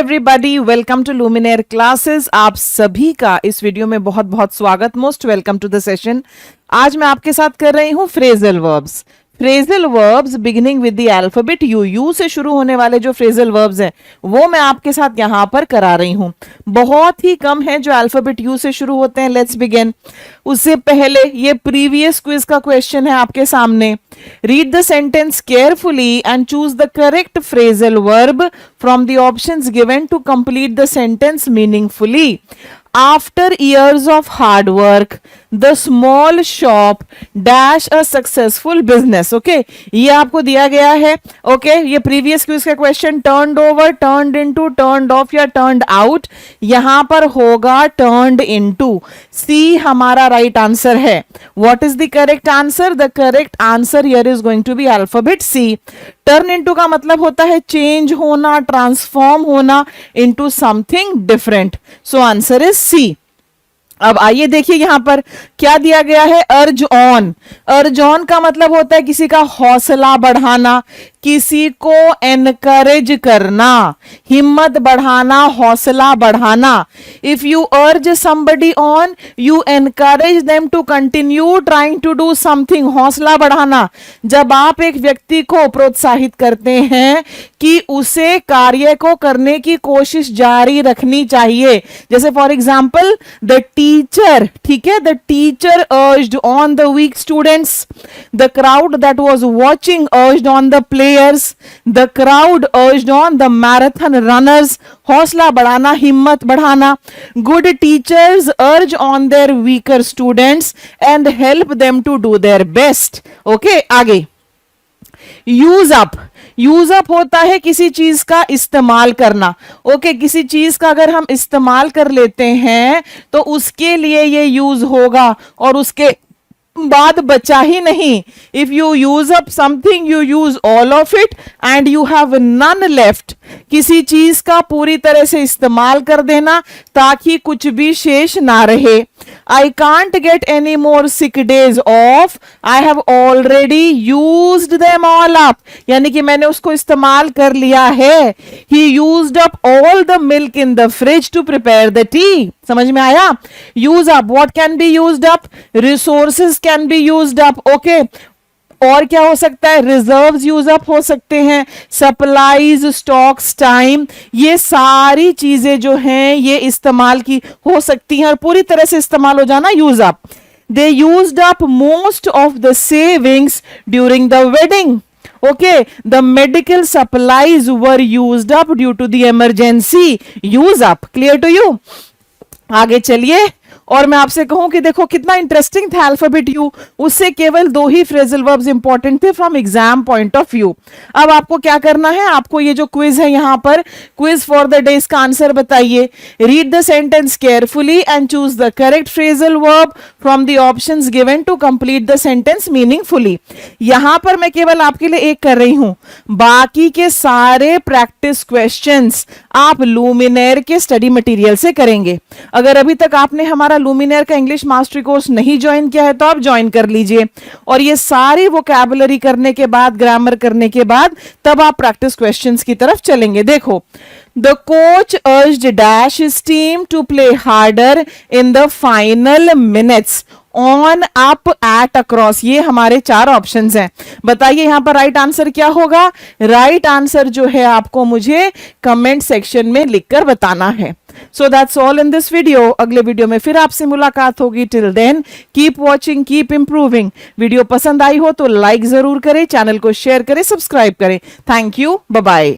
Everybody, welcome to Luminaire classes. आप सभी का इस वीडियो में बहुत बहुत स्वागत। Most welcome to the session. आज मैं आपके साथ कर रही हूँ phrasal verbs. Phrasal verbs beginning with the alphabet U से शुरू होने वाले जो फ्रेजल वर्ब्स हैं वो मैं आपके साथ यहां पर करा रही हूं। बहुत ही कम है जो अल्फाबेट यू से शुरू होते हैं। Let's begin. उससे पहले ये प्रीवियस क्विज का क्वेश्चन है आपके सामने। Read the sentence carefully and choose the correct phrasal verb from the options given to complete the sentence meaningfully. After years of hard work, the small shop dash a successful business. Okay, ये आपको दिया गया है। Okay, ये previous quiz का question turned over, turned into, turned off या turned out, यहां पर होगा turned into। C हमारा राइट आंसर है। What is the correct answer? The correct answer here is going to be alphabet C. Turn into का मतलब होता है चेंज होना, ट्रांसफॉर्म होना into something different. So answer is C. अब आइए देखिए यहां पर क्या दिया गया है। अर्ज ऑन। अर्ज ऑन का मतलब होता है किसी का हौसला बढ़ाना, किसी को एनकरेज करना, हिम्मत बढ़ाना, हौसला बढ़ाना। If you urge somebody on, you encourage them to continue trying to do something. हौसला बढ़ाना, जब आप एक व्यक्ति को प्रोत्साहित करते हैं कि उसे कार्य को करने की कोशिश जारी रखनी चाहिए। जैसे फॉर एग्जाम्पल द टीचर, ठीक है, the teacher urged on the weak students, the crowd that was watching urged on the players, the crowd urged on the marathon runners. हौसला बढ़ाना, हिम्मत बढ़ाना। Good teachers urge on their weaker students and help them to do their best. Okay, आगे use up. Use up होता है किसी चीज का इस्तेमाल करना। ओके, किसी चीज का अगर हम इस्तेमाल कर लेते हैं तो उसके लिए ये यूज होगा और उसके बाद बचा ही नहीं। If you use up something, you use all of it and you have none left. किसी चीज का पूरी तरह से इस्तेमाल कर देना ताकि कुछ भी शेष ना रहे। I can't get any more sick days off. I have already used them all up. यानी कि मैंने उसको इस्तेमाल कर लिया है। He used up all the milk in the fridge to prepare the tea. समझ में आया? Use up. What can be used up? Resources can be used up. Okay. और क्या हो सकता है? रिजर्व्स यूज अप हो सकते हैं, सप्लाईज, स्टॉक्स, टाइम। ये सारी चीजें जो हैं ये इस्तेमाल की हो सकती हैं और पूरी तरह से इस्तेमाल हो जाना use up. They used up most of the savings during the wedding. Okay, the medical supplies were used up due to the emergency. Use up. Clear to you? आगे चलिए और मैं आपसे कहूं कि देखो कितना इंटरेस्टिंग था अल्फाबेट यू। उससे केवल दो ही फ्रेजल वर्ब्स इंपॉर्टेंट थे from exam point of view. अब आपको क्या करना है, आपको ये जो क्विज है यहां पर क्विज फॉर द डे, इसका आंसर बताइए। Read the sentence carefully and choose the correct phrasal verb from the options given to complete the sentence meaningfully. यहां पर मैं केवल आपके लिए एक कर रही हूं, बाकी के सारे प्रैक्टिस क्वेश्चंस आप लुमिनेयर के स्टडी मटेरियल से करेंगे। अगर अभी तक आपने हमारा लुमिनेयर का इंग्लिश मास्टरी कोर्स नहीं ज्वाइन किया है तो आप ज्वाइन कर लीजिए और ये सारी वोकैबुलरी करने के बाद, ग्रामर करने के बाद तब आप प्रैक्टिस क्वेश्चंस की तरफ चलेंगे। देखो, the coach urged dash his team to play harder in the final minutes on, up, at, across. ये हमारे चार ऑप्शंस हैं। बताइए यहां पर राइट आंसर क्या होगा? राइट आंसर जो है आपको मुझे कमेंट सेक्शन में लिखकर बताना है। So that's all in this video. अगले वीडियो में फिर आपसे मुलाकात होगी। Till then keep watching, keep improving. Video पसंद आई हो तो लाइक जरूर करें, चैनल को शेयर करें, सब्सक्राइब करें। Thank you, bye bye.